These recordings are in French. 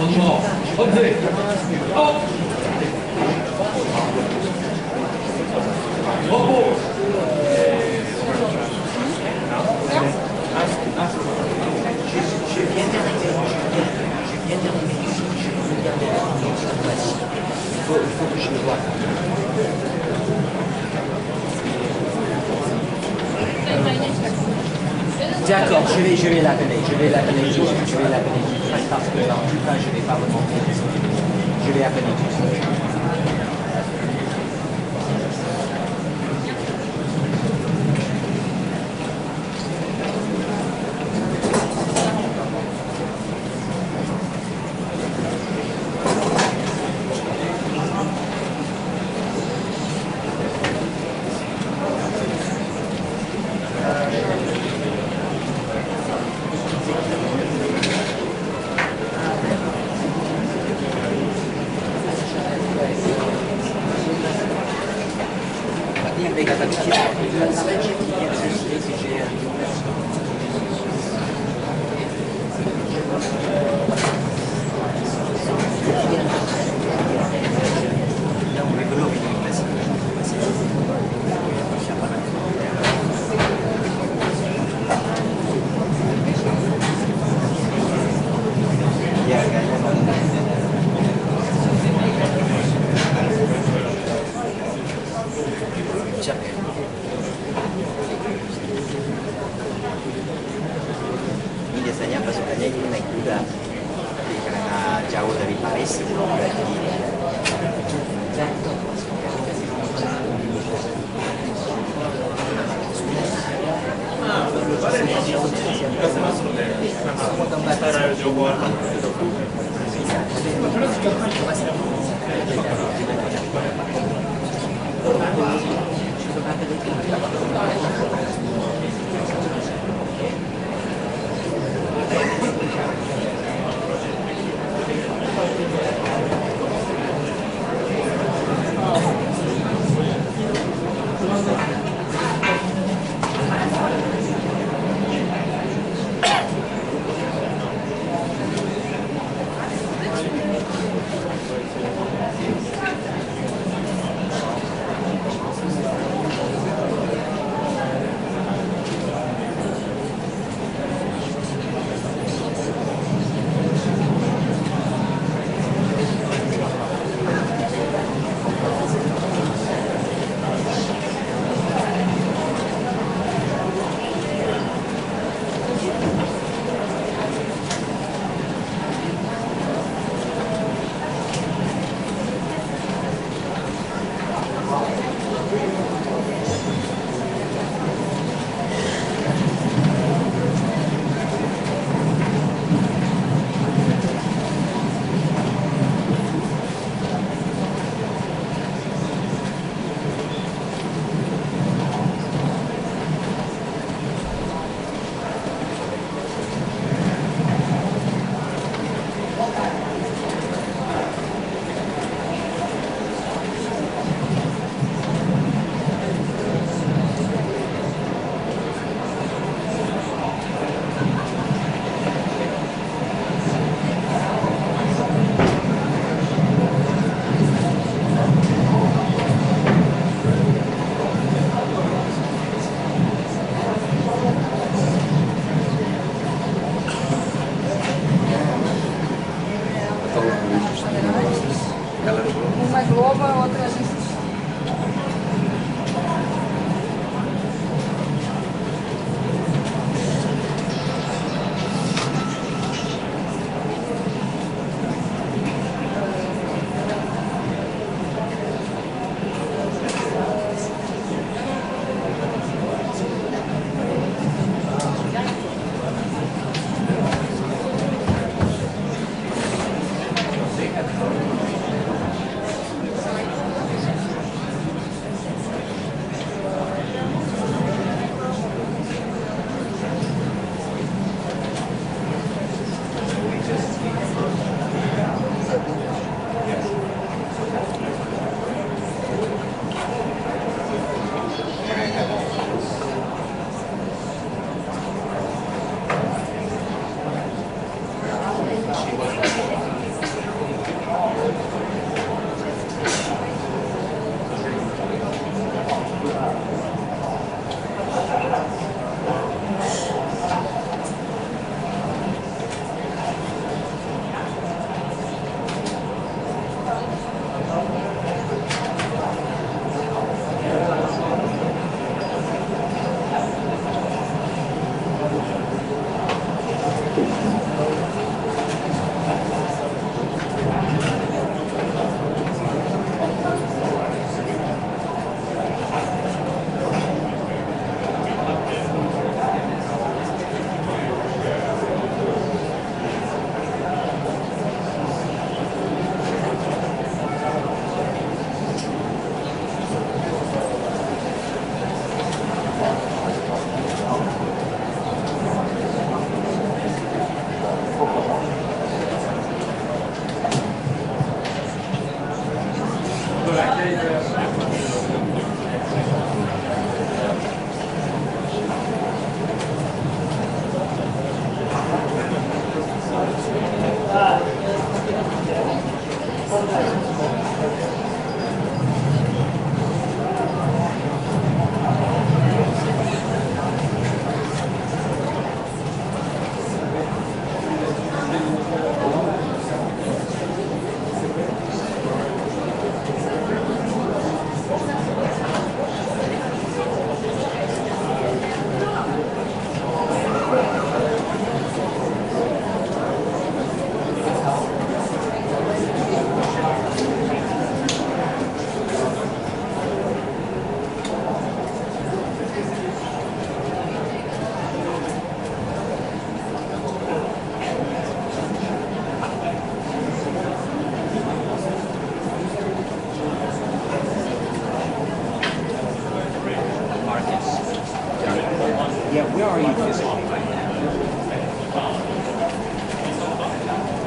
Monument, relevé. Oh. Repos. Il faut que je le voie. D'accord, je vais l'appeler, je vais l'appeler tout de suite, parce que dans tout cas, je ne vais pas le montrer. Je vais appeler tout de suite. Ini biasanya pasukannya ini naik kuda, tapi karena jauh dari Paris,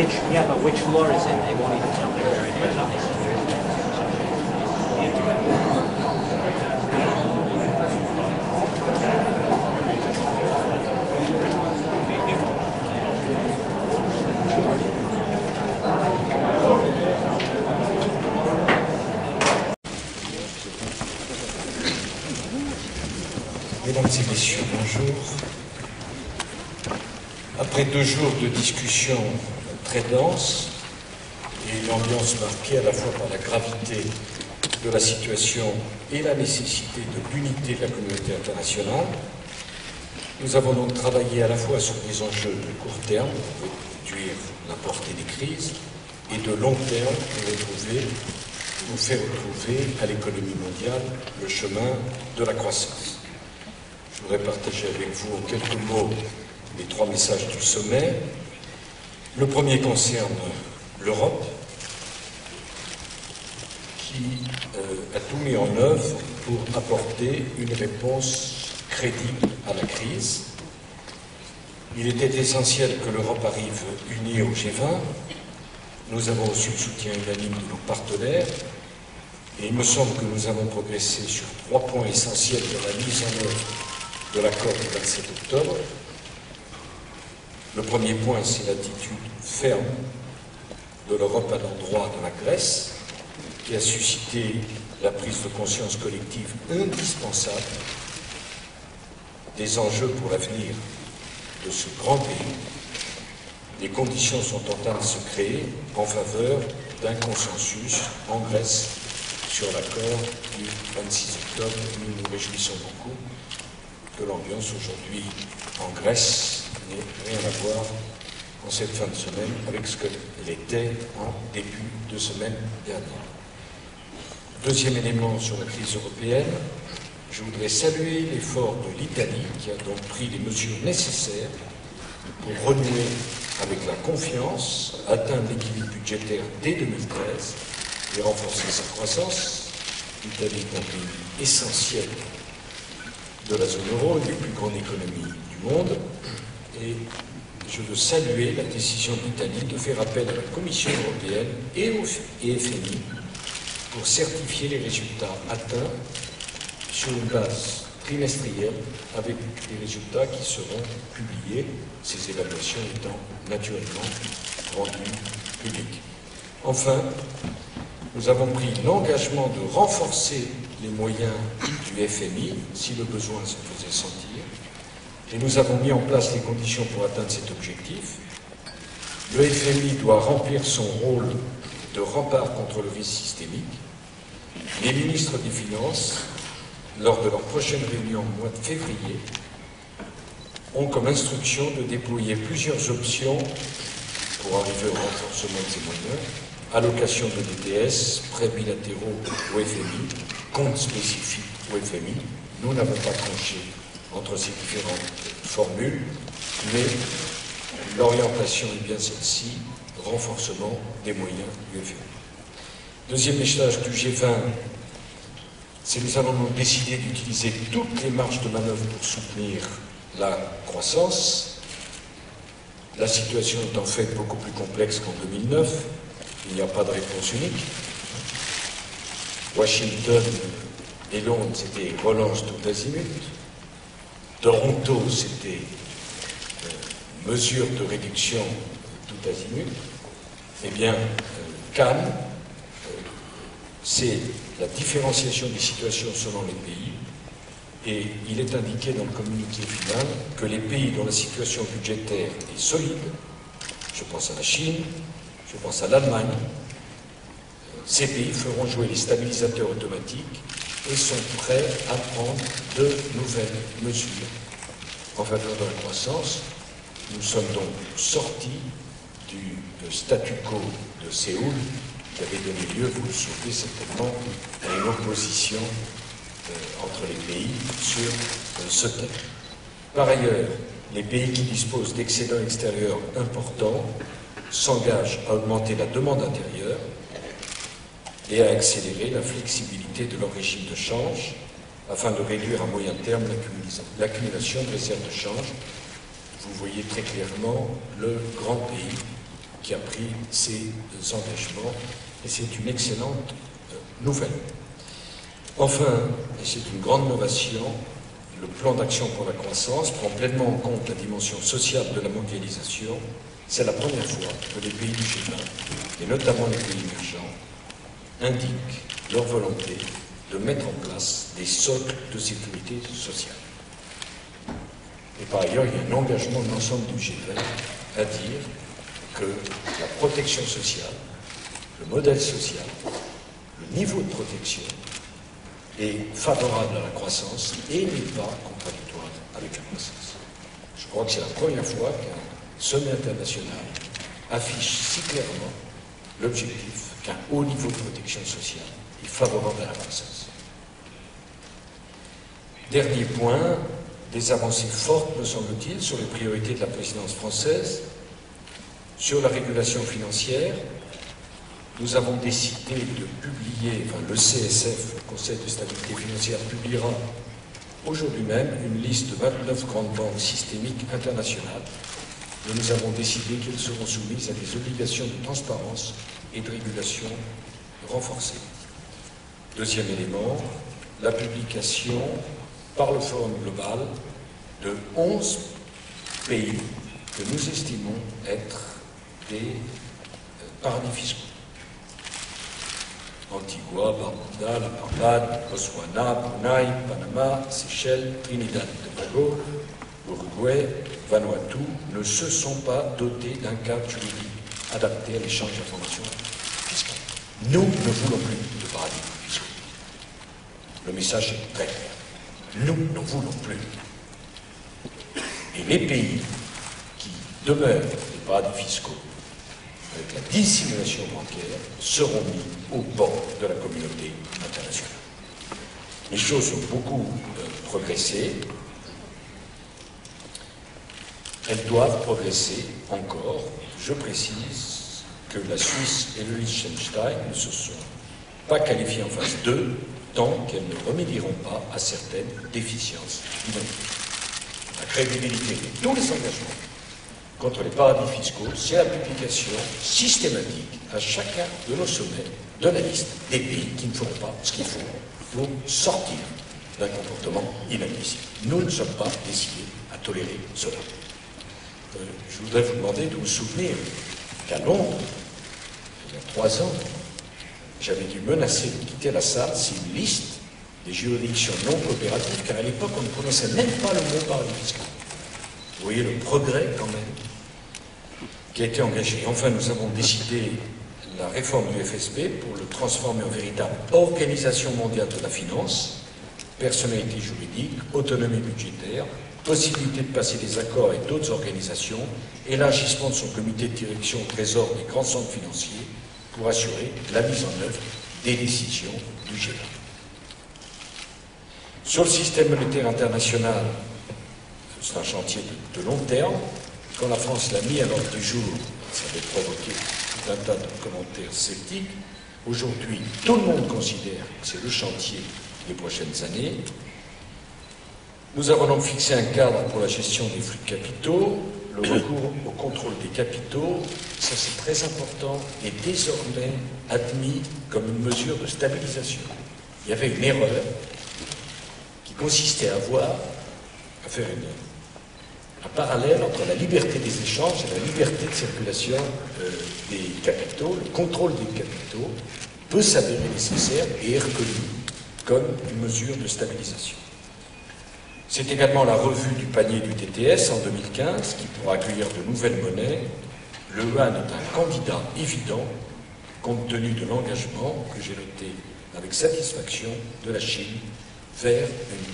which floor is it? They won't even tell me where it is. Mesdames et messieurs, bonjour. Après 2 jours de discussion très dense et une ambiance marquée à la fois par la gravité de la situation et la nécessité de l'unité de la communauté internationale, nous avons donc travaillé à la fois sur des enjeux de court terme pour réduire la portée des crises et de long terme pour nous faire retrouver à l'économie mondiale le chemin de la croissance. Je voudrais partager avec vous en quelques mots les 3 messages du sommet. Le premier concerne l'Europe, qui a tout mis en œuvre pour apporter une réponse crédible à la crise. Il était essentiel que l'Europe arrive unie au G20. Nous avons reçu le soutien unanime de nos partenaires et il me semble que nous avons progressé sur 3 points essentiels de la mise en œuvre de l'accord du 27 octobre. Le premier point, c'est l'attitude ferme de l'Europe à l'endroit de la Grèce, qui a suscité la prise de conscience collective indispensable des enjeux pour l'avenir de ce grand pays. Les conditions sont en train de se créer en faveur d'un consensus en Grèce sur l'accord du 26 octobre. Nous nous réjouissons beaucoup que l'ambiance aujourd'hui en Grèce n'ait rien à voir en cette fin de semaine avec ce qu'elle était en début de semaine dernière. Deuxième élément sur la crise européenne, je voudrais saluer l'effort de l'Italie qui a donc pris les mesures nécessaires pour renouer avec la confiance, atteindre l'équilibre budgétaire dès 2013 et renforcer sa croissance. L'Italie est un pays essentiel de la zone euro, une des plus grandes économies du monde, et je veux saluer la décision de l'Italie de faire appel à la Commission européenne et au FMI pour certifier les résultats atteints sur une base trimestrielle avec des résultats qui seront publiés, ces évaluations étant naturellement rendues publiques. Enfin, nous avons pris l'engagement de renforcer les moyens du FMI si le besoin se faisait sentir, et nous avons mis en place les conditions pour atteindre cet objectif. Le FMI doit remplir son rôle de rempart contre le risque systémique. Les ministres des Finances, lors de leur prochaine réunion au mois de février, ont comme instruction de déployer plusieurs options pour arriver au renforcement de ces moyens: allocation de DTS, prêts bilatéraux au FMI, compte spécifique au FMI. Nous n'avons pas tranché entre ces différentes formules, mais l'orientation est bien celle-ci, renforcement des moyens du FMI. Deuxième message du G20, c'est que nous avons donc décidé d'utiliser toutes les marges de manœuvre pour soutenir la croissance. La situation est en fait beaucoup plus complexe qu'en 2009. Il n'y a pas de réponse unique. Washington et Londres, c'était relance tout azimut. Toronto, c'était mesure de réduction tout azimut. Eh bien, Cannes, c'est la différenciation des situations selon les pays. Et il est indiqué dans le communiqué final que les pays dont la situation budgétaire est solide, je pense à la Chine, je pense à l'Allemagne, ces pays feront jouer les stabilisateurs automatiques et sont prêts à prendre de nouvelles mesures en faveur de la croissance. Nous sommes donc sortis du statu quo de Séoul qui avait donné lieu, vous le souvenez certainement, à une opposition entre les pays sur ce thème. Par ailleurs, les pays qui disposent d'excédents extérieurs importants s'engagent à augmenter la demande intérieure et à accélérer la flexibilité de leur régime de change afin de réduire à moyen terme l'accumulation de réserves de change. Vous voyez très clairement le grand pays qui a pris ces engagements, et c'est une excellente nouvelle. Enfin, et c'est une grande innovation, le plan d'action pour la croissance prend pleinement en compte la dimension sociale de la mondialisation. C'est la première fois que les pays du G20, et notamment les pays émergents, indiquent leur volonté de mettre en place des socles de sécurité sociale. Et par ailleurs, il y a un engagement de l'ensemble du G20 à dire que la protection sociale, le modèle social, le niveau de protection est favorable à la croissance et n'est pas contradictoire avec la croissance. Je crois que c'est la première fois qu'un sommet international affiche si clairement l'objectif qu'un haut niveau de protection sociale est favorable à la croissance. Dernier point, des avancées fortes, me semble-t-il, sur les priorités de la présidence française. Sur la régulation financière, nous avons décidé de publier, le CSF, le Conseil de stabilité financière, publiera aujourd'hui même une liste de 29 grandes banques systémiques internationales dont nous avons décidé qu'elles seront soumises à des obligations de transparence et de régulation renforcées. Deuxième élément, la publication par le Forum global de 11 pays que nous estimons être des paradis fiscaux. Antigua, Barbuda, La Barbade, Botswana, Brunei, Panama, Seychelles, Trinidad et Tobago, Uruguay, Vanuatu ne se sont pas dotés d'un cadre juridique adapté à l'échange d'informations fiscales. Nous ne voulons plus de paradis fiscaux. Le message est très clair. Nous ne voulons plus. Et les pays qui demeurent des paradis fiscaux avec la dissimulation bancaire seront mis au bord de la communauté internationale. Les choses ont beaucoup progressé. Elles doivent progresser encore. Je précise que la Suisse et le Liechtenstein ne se sont pas qualifiés en phase 2 tant qu'elles ne remédieront pas à certaines déficiences identiques. La crédibilité de tous les engagements contre les paradis fiscaux, c'est la publication systématique à chacun de nos sommets de la liste des pays qui ne feront pas ce qu'il faut pour sortir d'un comportement inadmissible. Nous ne sommes pas décidés à tolérer cela. Je voudrais vous demander de vous souvenir qu'à Londres, il y a 3 ans, j'avais dû menacer de quitter la salle si une liste des juridictions non coopératives, car à l'époque on ne prononçait même pas le mot paradis fiscal. Vous voyez le progrès quand même qui a été engagé. Enfin, nous avons décidé la réforme du FSB pour le transformer en véritable organisation mondiale de la finance, personnalité juridique, autonomie budgétaire, possibilité de passer des accords avec d'autres organisations, élargissement de son comité de direction au trésor des grands centres financiers pour assurer la mise en œuvre des décisions du G20. Sur le système monétaire international, c'est un chantier de long terme. Quand la France l'a mis à l'ordre du jour, ça avait provoqué tout un tas de commentaires sceptiques. Aujourd'hui, tout le monde considère que c'est le chantier des prochaines années. Nous avons donc fixé un cadre pour la gestion des flux de capitaux. Le recours au contrôle des capitaux, ça c'est très important, est désormais admis comme une mesure de stabilisation. Il y avait une erreur qui consistait à faire un parallèle entre la liberté des échanges et la liberté de circulation des capitaux. Le contrôle des capitaux peut s'avérer nécessaire et est reconnu comme une mesure de stabilisation. C'est également la revue du panier du TTS en 2015 qui pourra accueillir de nouvelles monnaies. Le yuan est un candidat évident compte tenu de l'engagement que j'ai noté avec satisfaction de la Chine vers une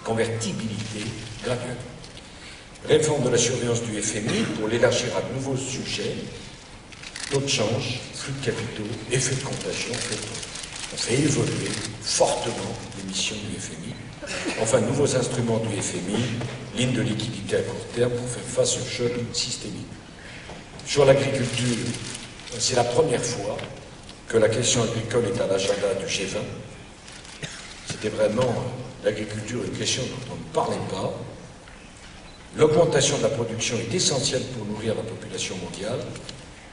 convertibilité graduelle. Réforme de la surveillance du FMI pour l'élargir à de nouveaux sujets, taux de change, flux de capitaux, effet de contagion, on fait évoluer fortement les missions du FMI. Enfin, nouveaux instruments du FMI, ligne de liquidité à court terme pour faire face au choc systémique. Sur l'agriculture, c'est la première fois que la question agricole est à l'agenda du G20. C'était vraiment l'agriculture, une question dont on ne parlait pas. L'augmentation de la production est essentielle pour nourrir la population mondiale.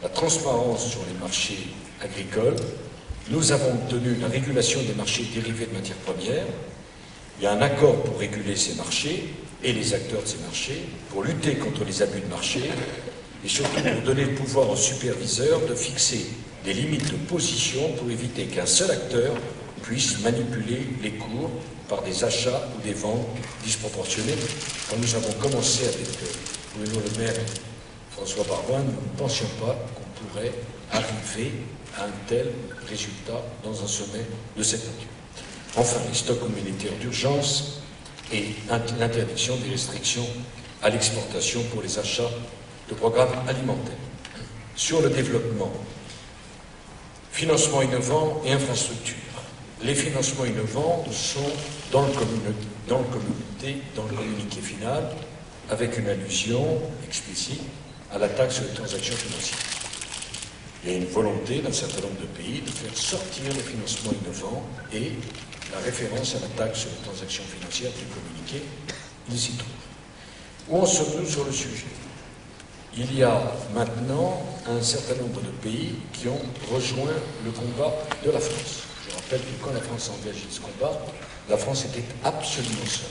La transparence sur les marchés agricoles. Nous avons obtenu la régulation des marchés dérivés de matières premières. Il y a un accord pour réguler ces marchés et les acteurs de ces marchés, pour lutter contre les abus de marché et surtout pour donner le pouvoir aux superviseurs de fixer des limites de position pour éviter qu'un seul acteur puisse manipuler les cours par des achats ou des ventes disproportionnées. Quand nous avons commencé avec Bruno Le Maire et François Baroin, nous ne pensions pas qu'on pourrait arriver à un tel résultat dans un sommet de cette nature. Enfin, les stocks communautaires d'urgence et l'interdiction des restrictions à l'exportation pour les achats de programmes alimentaires. Sur le développement, financement innovant et infrastructure. Les financements innovants sont dans le communiqué final, avec une allusion explicite à la taxe sur les transactions financières. Il y a une volonté d'un certain nombre de pays de faire sortir les financements innovants et la référence à la taxe sur les transactions financières du communiqué, il s'y trouve. Où en sommes-nous sur le sujet? Il y a maintenant un certain nombre de pays qui ont rejoint le combat de la France. Je rappelle que quand la France s'est engagée dans ce combat, la France était absolument seule.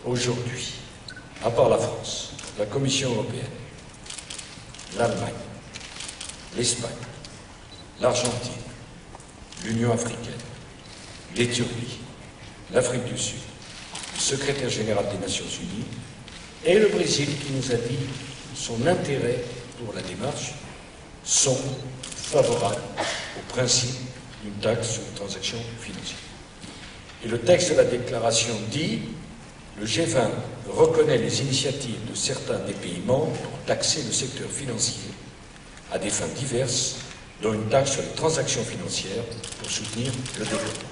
Aujourd'hui, à part la France, la Commission européenne, l'Allemagne, l'Espagne, l'Argentine, l'Union africaine, l'Éthiopie, l'Afrique du Sud, le secrétaire général des Nations Unies et le Brésil qui nous a dit son intérêt pour la démarche sont favorables au principe d'une taxe sur les transactions financières. Et le texte de la déclaration dit « Le G20 reconnaît les initiatives de certains des pays membres pour taxer le secteur financier à des fins diverses, dont une taxe sur les transactions financières pour soutenir le développement. »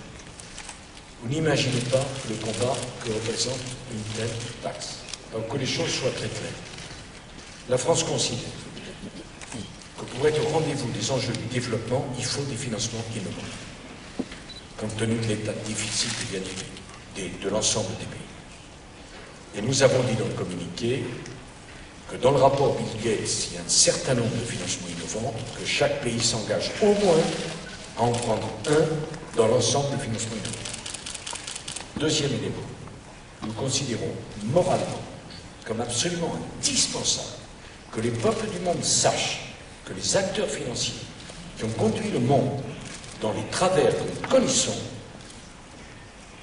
Vous n'imaginez pas le combat que représente une telle taxe. Donc que les choses soient très claires. La France considère que pour être au rendez-vous des enjeux du développement, il faut des financements innovants, compte tenu de l'état difficile de l'ensemble des pays. Et nous avons dit dans le communiqué que dans le rapport Bill Gates, il y a un certain nombre de financements innovants, que chaque pays s'engage au moins à en prendre un dans l'ensemble des financements innovants. Deuxième élément, nous considérons moralement comme absolument indispensable que les peuples du monde sachent que les acteurs financiers qui ont conduit le monde dans les travers que nous connaissons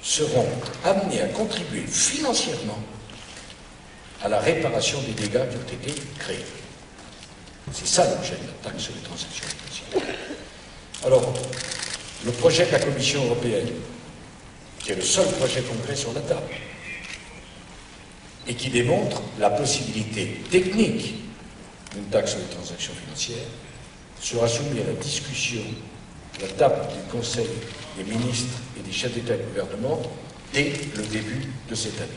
seront amenés à contribuer financièrement à la réparation des dégâts qui ont été créés. C'est ça l'objet de la taxe sur les transactions financières. Alors, le projet de la Commission européenne, qui est le seul projet concret sur la table, et qui démontre la possibilité technique d'une taxe sur les transactions financières, sera soumis à la discussion de la table du Conseil des ministres et des chefs d'État et de gouvernement dès le début de cette année.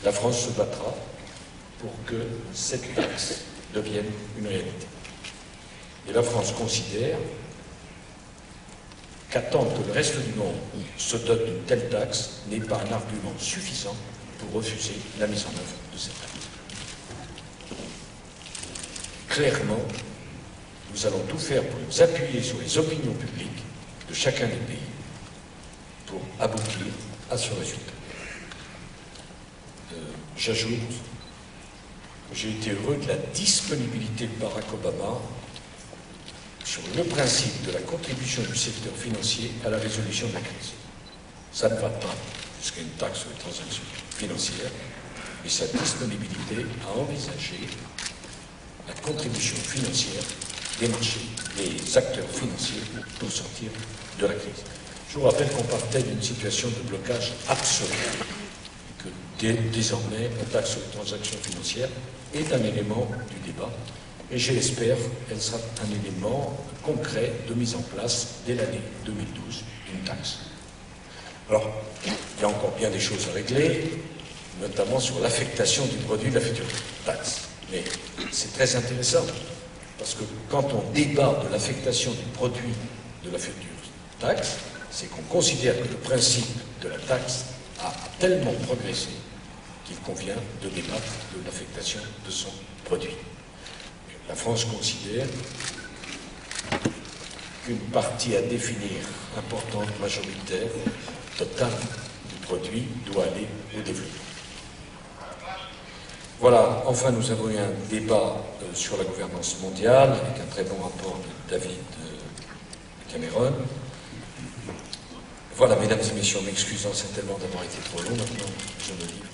La France se battra pour que cette taxe devienne une réalité. Et la France considère qu'attendre que le reste du monde se dote d'une telle taxe n'est pas un argument suffisant pour refuser la mise en œuvre de cette taxe. Clairement, nous allons tout faire pour nous appuyer sur les opinions publiques de chacun des pays pour aboutir à ce résultat. J'ajoute que j'ai été heureux de la disponibilité de Barack Obama sur le principe de la contribution du secteur financier à la résolution de la crise. Ça ne va pas jusqu'à une taxe sur les transactions financières, mais sa disponibilité à envisager la contribution financière des marchés, des acteurs financiers pour sortir de la crise. Je vous rappelle qu'on partait d'une situation de blocage absolu et que désormais la taxe sur les transactions financières est un élément du débat. Et je l'espère, elle sera un élément concret de mise en place dès l'année 2012 d'une taxe. Alors, il y a encore bien des choses à régler, notamment sur l'affectation du produit de la future taxe. Mais c'est très intéressant, parce que quand on débat de l'affectation du produit de la future taxe, c'est qu'on considère que le principe de la taxe a tellement progressé qu'il convient de débattre de l'affectation de son produit. La France considère qu'une partie à définir, importante, majoritaire, totale du produit doit aller au développement. Voilà, enfin nous avons eu un débat sur la gouvernance mondiale avec un très bon rapport de David Cameron. Voilà, mesdames et messieurs, en m'excusant certainement d'avoir été trop long, maintenant je me livre